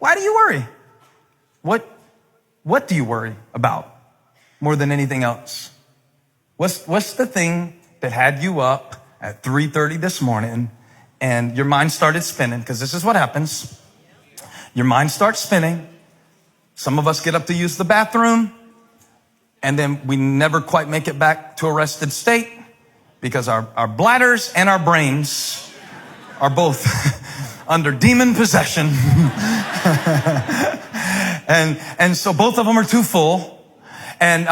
Why do you worry? What do you worry about more than anything else? What's the thing that had you up at 3:30 this morning and your mind started spinning? Because this is what happens. Your mind starts spinning. Some of us get up to use the bathroom, and then we never quite make it back to a rested state because our bladders and our brains are both under demon possession. and so both of them are too full. And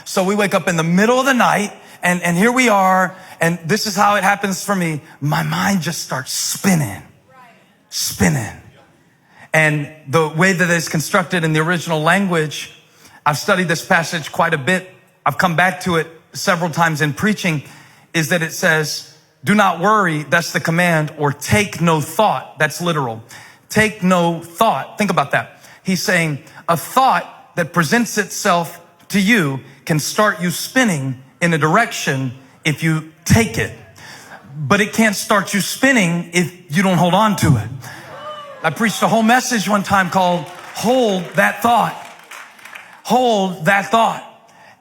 so we wake up in the middle of the night, and here we are, and this is how it happens for me. My mind just starts spinning. And the way that it's constructed in the original language, I've studied this passage quite a bit. I've come back to it several times in preaching, is that it says, do not worry, that's the command, or take no thought. That's literal. Take no thought. Think about that. He's saying a thought that presents itself to you can start you spinning in a direction if you take it. But it can't start you spinning if you don't hold on to it. I preached a whole message one time called Hold That Thought. Hold that thought.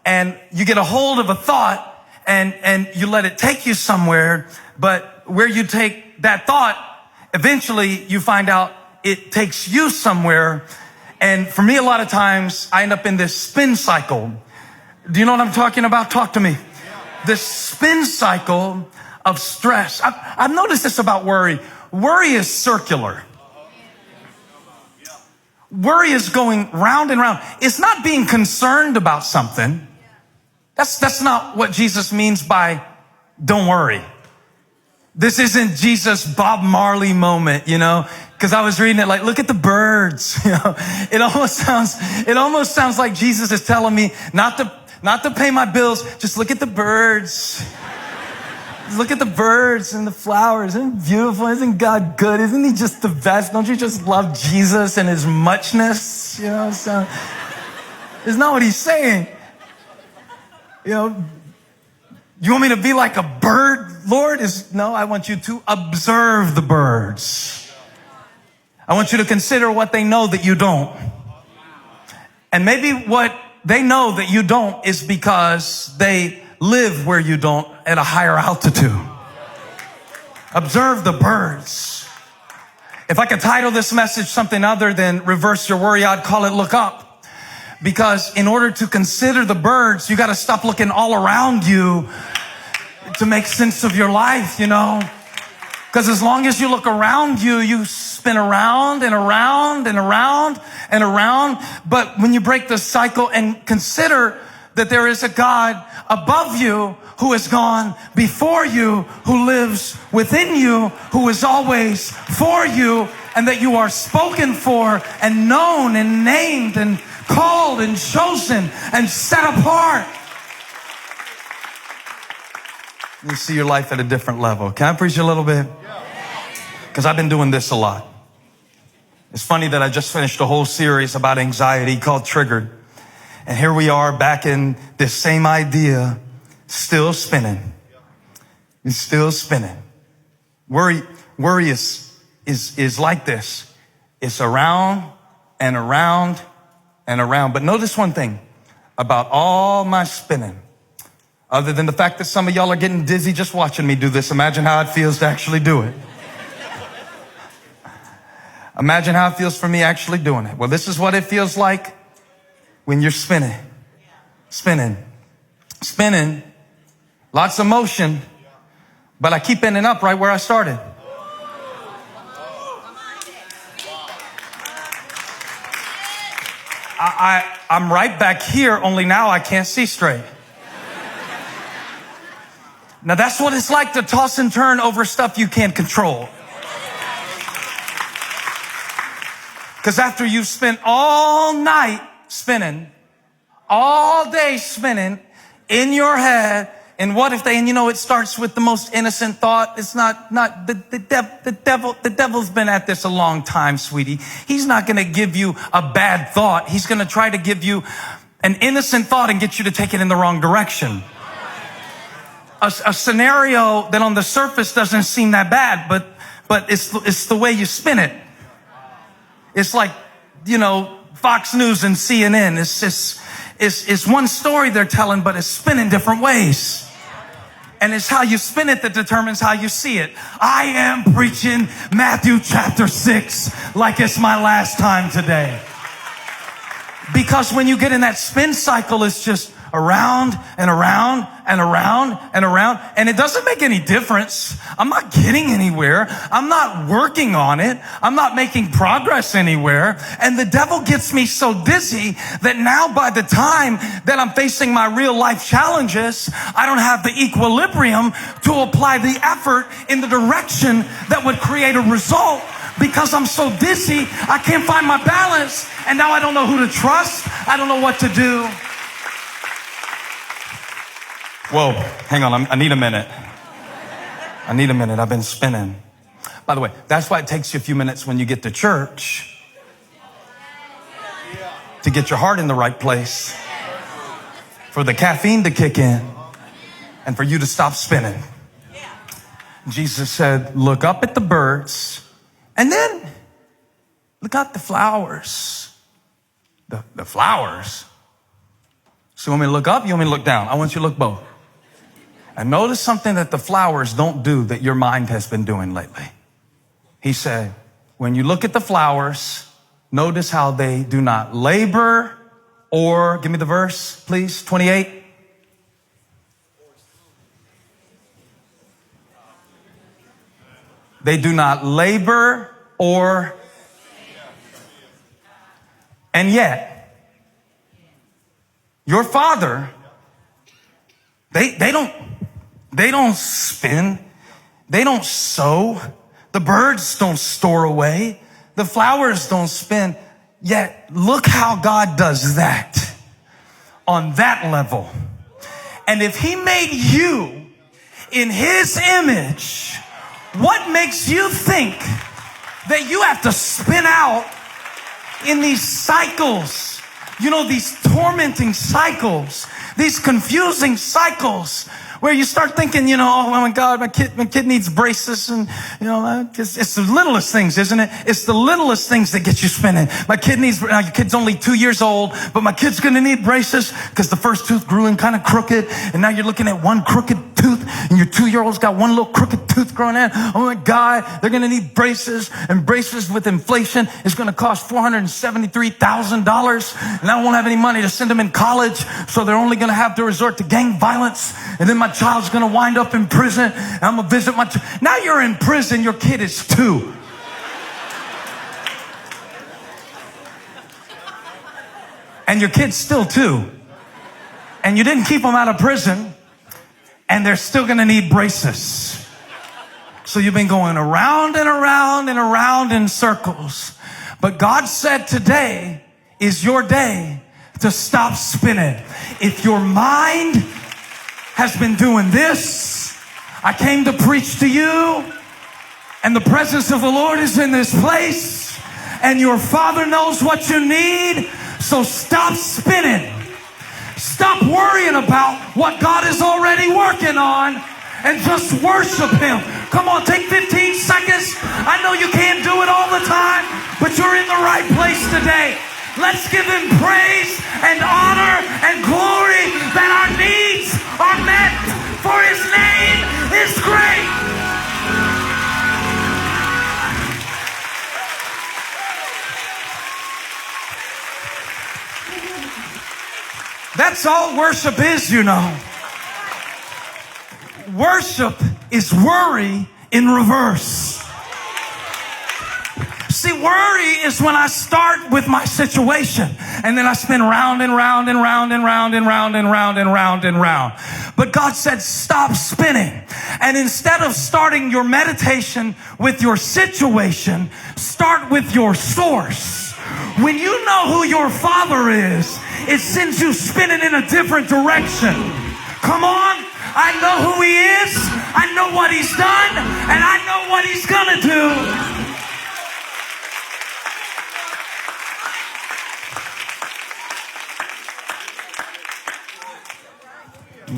And you get a hold of a thought and you let it take you somewhere. But where you take that thought, eventually you find out it takes you somewhere. And for me, a lot of times I end up in this spin cycle. Do you know what I'm talking about? Talk to me. This spin cycle of stress. I've noticed this about worry. Worry is circular. Worry is going round and round. It's not being concerned about something. That's not what Jesus means by don't worry. This isn't Jesus' Bob Marley moment, because I was reading it like, look at the birds. It almost sounds like Jesus is telling me not to pay my bills. Just look at the birds. Look at the birds and the flowers. Isn't it beautiful? Isn't God good? Isn't he just the best? Don't you just love Jesus and his muchness? So it's not what he's saying. You want me to be like a bird, Lord? No, I want you to observe the birds. I want you to consider what they know that you don't. And maybe what they know that you don't is because they live where you don't at a higher altitude. Observe the birds. If I could title this message something other than reverse your worry, I'd call it look up. Because in order to consider the birds, you got to stop looking all around you to make sense of your life, Because as long as you look around you, you spin around and around and around and around. But when you break the cycle and consider that there is a God above you who has gone before you, who lives within you, who is always for you, and that you are spoken for and known and named and called and chosen and set apart. You see your life at a different level. Can I preach a little bit? Because I've been doing this a lot. It's funny that I just finished a whole series about anxiety called Triggered. And here we are back in this same idea, still spinning. It's still spinning. Worry is like this. It's around and around and around. But notice one thing about all my spinning. Other than the fact that some of y'all are getting dizzy just watching me do this. Imagine how it feels to actually do it. Imagine how it feels for me actually doing it. Well, this is what it feels like when you're spinning. Lots of motion, but I keep ending up right where I started. I'm right back here, only now I can't see straight. Now that's what it's like to toss and turn over stuff you can't control. Because after you've spent all night spinning, all day spinning in your head, and what if it starts with the most innocent thought. It's not the devil's been at this a long time, sweetie. He's not going to give you a bad thought. He's going to try to give you an innocent thought and get you to take it in the wrong direction. A scenario that on the surface doesn't seem that bad, but it's the way you spin it. It's like Fox News and CNN. It's one story they're telling, but it's spin in different ways. And it's how you spin it that determines how you see it. I am preaching Matthew chapter 6 like it's my last time today. Because when you get in that spin cycle, it's just around and around and around and around. And it doesn't make any difference. I'm not getting anywhere. I'm not working on it. I'm not making progress anywhere. And the devil gets me so dizzy that now by the time that I'm facing my real life challenges, I don't have the equilibrium to apply the effort in the direction that would create a result. Because I'm so dizzy, I can't find my balance. And now I don't know who to trust. I don't know what to do. Whoa, hang on, I need a minute. I've been spinning. By the way, that's why it takes you a few minutes when you get to church to get your heart in the right place, for the caffeine to kick in, and for you to stop spinning. Jesus said, look up at the birds, and then look at the flowers. The flowers? So you want me to look up? You want me to look down? I want you to look both. And notice something that the flowers don't do that your mind has been doing lately. He said, when you look at the flowers, notice how they do not labor or, give me the verse, please, 28. They do not labor or, and yet, your Father, they don't spin. They don't sow. The birds don't store away. The flowers don't spin. Yet look how God does that on that level. And if he made you in his image, what makes you think that you have to spin out in these cycles? These tormenting cycles, these confusing cycles where you start thinking, oh my God, my kid needs braces, and it's the littlest things, isn't it? It's the littlest things that get you spinning. Your kid's only 2 years old, but my kid's gonna need braces because the first tooth grew in kind of crooked, and now you're looking at one crooked tooth, and your 2-year-old's got one little crooked tooth growing in. Oh my God, they're gonna need braces, and braces with inflation is gonna cost $473,000, and I won't have any money to send them in college, so they're only gonna have to resort to gang violence, and then my child's gonna wind up in prison, and I'm gonna visit now you're in prison, your kid is 2. And your kid's still 2. And you didn't keep them out of prison, and they're still gonna need braces. So you've been going around and around and around in circles. But God said today is your day to stop spinning. If your mind has been doing this, I came to preach to you, and the presence of the Lord is in this place, and your Father knows what you need. So stop spinning. Stop worrying about what God is already working on, and just worship him. Come on, take 15 seconds. I know you can't do it all the time, but you're in the right place today. Let's give him praise and honor and glory that our needs are met, for his name is great. That's all worship is, Worship is worry in reverse. See, worry is when I start with my situation and then I spin round and round and round and round and round and round and round and round. But God said, stop spinning. And instead of starting your meditation with your situation, start with your source. When you know who your Father is, it sends you spinning in a different direction. Come on. I know who he is. I know what he's done. And I know what he's gonna do.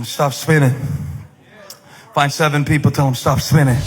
Stop spinning. Find 7 people, tell them stop spinning.